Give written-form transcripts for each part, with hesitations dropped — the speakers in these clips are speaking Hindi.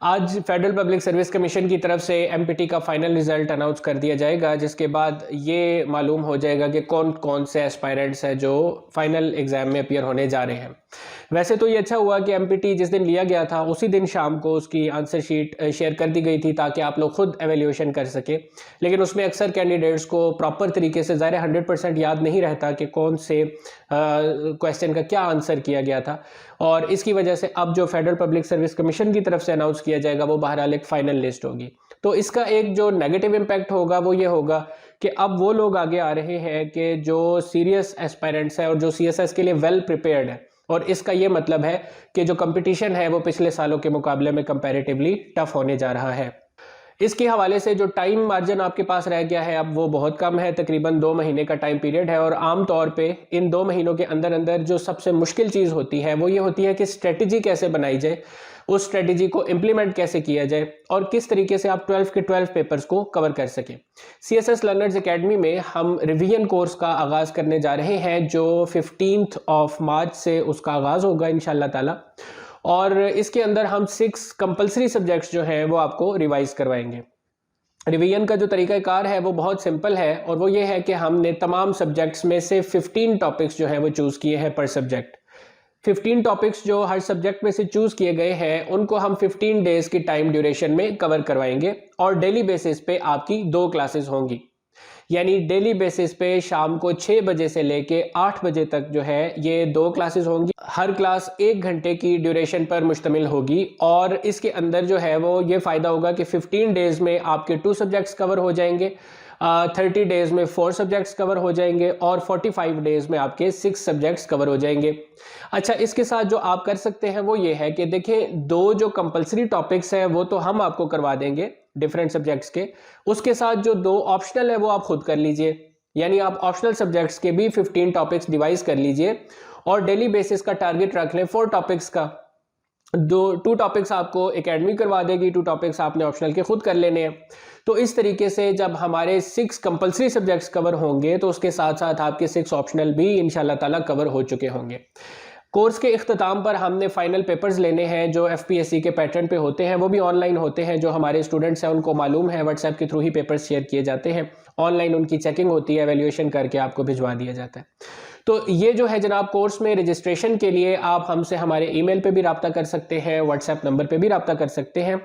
आज फेडरल पब्लिक सर्विस कमीशन की तरफ से एमपीटी का फाइनल रिजल्ट अनाउंस कर दिया जाएगा, जिसके बाद ये मालूम हो जाएगा कि कौन कौन से एस्पायरेंट्स हैं जो फाइनल एग्जाम में अपीयर होने जा रहे हैं। वैसे तो ये अच्छा हुआ कि एमपीटी जिस दिन लिया गया था उसी दिन शाम को उसकी आंसर शीट शेयर कर दी गई थी ताकि आप लोग खुद एवेल्यूएशन कर सके, लेकिन उसमें अक्सर कैंडिडेट्स को प्रॉपर तरीके से ज़ाहिर 100% याद नहीं रहता कि कौन से क्वेश्चन का क्या आंसर किया गया था। और इसकी वजह से अब जो फेडरल पब्लिक सर्विस कमीशन की तरफ से अनाउंस किया जाएगा वो बहरहाल एक फाइनल लिस्ट होगी। तो इसका एक जो नेगेटिव इम्पैक्ट होगा वो ये होगा कि अब वो लोग आगे आ रहे हैं कि जो सीरियस एस्पायरेंट्स है और जो सीएसएस के लिए वेल प्रिपेयर्ड है, और इसका ये मतलब है कि जो कंपटीशन है वो पिछले सालों के मुकाबले में कंपैरेटिवली टफ होने जा रहा है। इसके हवाले से जो टाइम मार्जिन आपके पास रह गया है अब वो बहुत कम है, तकरीबन 2 महीने का टाइम पीरियड है। और आम तौर पे इन 2 महीनों के अंदर अंदर जो सबसे मुश्किल चीज़ होती है वो ये होती है कि स्ट्रेटजी कैसे बनाई जाए, उस स्ट्रेटजी को इम्प्लीमेंट कैसे किया जाए और किस तरीके से आप 12 के 12 पेपर्स को कवर कर सकें। सीएसएस लर्नर्स एकेडमी में हम रिवीजन कोर्स का आगाज़ करने जा रहे हैं जो 15 मार्च से उसका आगाज़ होगा इंशाल्लाह ताला, और इसके अंदर हम 6 कंपलसरी सब्जेक्ट्स जो हैं वो आपको रिवाइज करवाएंगे। रिवीजन का जो तरीक़ाकार है वो बहुत सिंपल है, और वो ये है कि हमने तमाम सब्जेक्ट्स में से 15 टॉपिक्स जो हैं वो चूज़ किए हैं पर सब्जेक्ट। 15 टॉपिक्स जो हर सब्जेक्ट में से चूज़ किए गए हैं उनको हम 15 डेज़ की टाइम ड्यूरेशन में कवर करवाएंगे, और डेली बेसिस पे आपकी 2 क्लासेस होंगी। यानी डेली बेसिस पे शाम को 6 बजे से लेके 8 बजे तक जो है ये 2 क्लासेस होंगी। हर क्लास 1 घंटे की ड्यूरेशन पर मुश्तमिल होगी, और इसके अंदर जो है वो ये फ़ायदा होगा कि 15 डेज़ में आपके 2 सब्जेक्ट्स कवर हो जाएंगे, 30 डेज़ में 4 सब्जेक्ट्स कवर हो जाएंगे, और 45 डेज़ में आपके 6 सब्जेक्ट्स कवर हो जाएंगे। अच्छा, इसके साथ जो आप कर सकते हैं वो ये है कि देखें, 2 जो कंपलसरी टॉपिक्स हैं वो तो हम आपको करवा देंगे डिफरेंट सब्जेक्ट्स के, उसके साथ जो 2 ऑप्शनल है वो आप खुद कर लीजिए। यानी आप ऑप्शनल सब्जेक्ट्स के भी 15 टॉपिक्स डिवाइस कर लीजिए, और डेली बेसिस का टारगेट रख लें 4 टॉपिक्स का। 2 टॉपिक्स आपको एकेडमी करवा देगी, 2 टॉपिक्स आपने ऑप्शनल के खुद कर लेने हैं। तो इस तरीके से जब हमारे 6 कंपलसरी सब्जेक्ट्स कवर होंगे तो उसके साथ साथ आपके 6 ऑप्शनल भी इंशाल्लाह ताला कवर हो चुके होंगे। कोर्स के इख्तिताम पर हमने फाइनल पेपर्स लेने हैं जो एफपीएससी के पैटर्न पे होते हैं, वो भी ऑनलाइन होते हैं। जो हमारे स्टूडेंट्स हैं उनको मालूम है, व्हाट्सएप के थ्रू ही पेपर्स शेयर किए जाते हैं, ऑनलाइन उनकी चेकिंग होती है, एवेल्यूएशन करके आपको भिजवा दिया जाता है। तो ये जो है जनाब, कोर्स में रजिस्ट्रेशन के लिए आप हमसे हमारे ईमेल पे भी रब्ता कर सकते हैं, व्हाट्सएप नंबर पे भी रब्ता कर सकते हैं।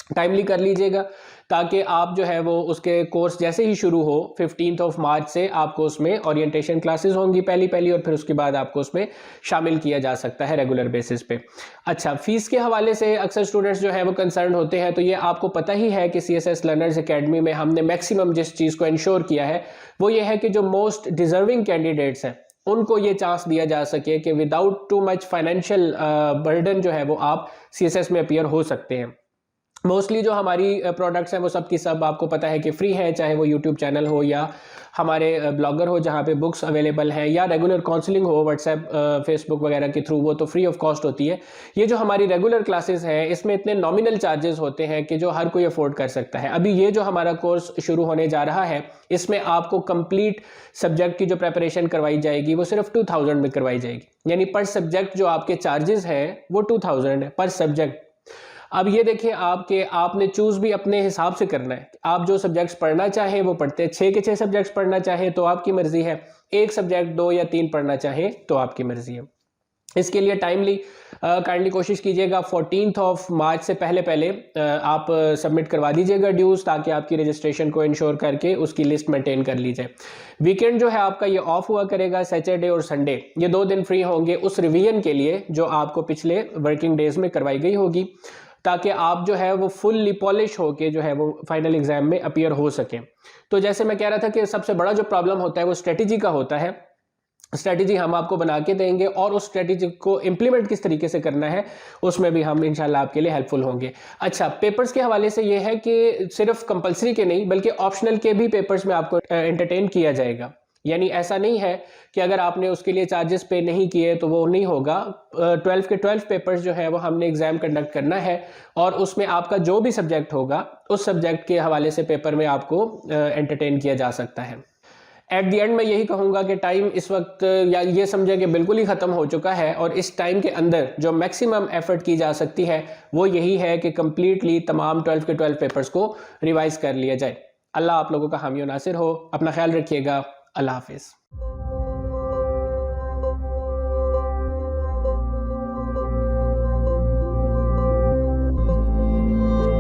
टाइमली कर लीजिएगा ताकि आप जो है वो उसके कोर्स जैसे ही शुरू हो 15 मार्च से आपको उसमें ओरिएंटेशन क्लासेस होंगी पहली, और फिर उसके बाद आपको उसमें शामिल किया जा सकता है रेगुलर बेसिस पे। अच्छा, फीस के हवाले से अक्सर स्टूडेंट्स जो है वो कंसर्न होते हैं, तो ये आपको पता ही है कि सीएसएस लर्नर्स एकेडमी में हमने मैक्सिमम जिस चीज़ को इंश्योर किया है वो ये है कि जो मोस्ट डिजर्विंग कैंडिडेट्स हैं उनको ये चांस दिया जा सके कि without too much financial burden जो है वो आप सीएसएस में अपीयर हो सकते हैं। मोस्टली जो हमारी प्रोडक्ट्स हैं वो सब की सब आपको पता है कि फ्री है, चाहे वो यूट्यूब चैनल हो या हमारे ब्लॉगर हो जहाँ पे बुक्स अवेलेबल हैं, या रेगुलर काउंसलिंग हो व्हाट्सएप फेसबुक वगैरह के थ्रू, वो तो फ्री ऑफ कॉस्ट होती है। ये जो हमारी रेगुलर क्लासेस हैं इसमें इतने नॉमिनल चार्जेस होते हैं कि जो हर कोई अफोर्ड कर सकता है। अभी ये जो हमारा कोर्स शुरू होने जा रहा है इसमें आपको कंप्लीट सब्जेक्ट की जो प्रेपरेशन करवाई जाएगी वो सिर्फ 2000 में करवाई जाएगी। यानी पर सब्जेक्ट जो आपके चार्जेस हैं वो 2000 है पर सब्जेक्ट। अब ये देखिए आपके आपने चूज भी अपने हिसाब से करना है। आप जो सब्जेक्ट्स पढ़ना चाहें वो पढ़ते हैं, 6 के 6 सब्जेक्ट्स पढ़ना चाहें तो आपकी मर्जी है, एक सब्जेक्ट 2 या 3 पढ़ना चाहें तो आपकी मर्जी है। इसके लिए टाइमली काइंडली कोशिश कीजिएगा 14 मार्च से पहले आप सबमिट करवा दीजिएगा ड्यूज, ताकि आपकी रजिस्ट्रेशन को इंश्योर करके उसकी लिस्ट मेंटेन कर ली जाए। वीकेंड जो है आपका ये ऑफ हुआ करेगा, सैटरडे और संडे ये 2 दिन फ्री होंगे उस रिवीजन के लिए जो आपको पिछले वर्किंग डेज में करवाई गई होगी, ताकि आप जो है वो फुल्ली पॉलिश होके जो है वो फाइनल एग्जाम में अपीयर हो सकें। तो जैसे मैं कह रहा था कि सबसे बड़ा जो प्रॉब्लम होता है वो स्ट्रेटजी का होता है। स्ट्रेटजी हम आपको बना के देंगे, और उस स्ट्रेटजी को इंप्लीमेंट किस तरीके से करना है उसमें भी हम इंशाल्लाह आपके लिए हेल्पफुल होंगे। अच्छा, पेपर्स के हवाले से ये है कि सिर्फ कंपलसरी के नहीं बल्कि ऑप्शनल के भी पेपर्स में आपको एंटरटेन किया जाएगा। यानी ऐसा नहीं है कि अगर आपने उसके लिए चार्जेस पे नहीं किए तो वो नहीं होगा। 12 के 12 पेपर्स जो है वो हमने एग्जाम कंडक्ट करना है, और उसमें आपका जो भी सब्जेक्ट होगा उस सब्जेक्ट के हवाले से पेपर में आपको एंटरटेन किया जा सकता है। एट द एंड मैं यही कहूँगा कि टाइम इस वक्त या ये समझे कि बिल्कुल ही ख़त्म हो चुका है, और इस टाइम के अंदर जो मैक्सिमम एफर्ट की जा सकती है वो यही है कि कम्प्लीटली तमाम 12 के 12 पेपर्स को रिवाइज़ कर लिया जाए। अल्लाह आप लोगों का हामी और नासिर हो। अपना ख्याल रखिएगा। अल्लाह हाफिज़।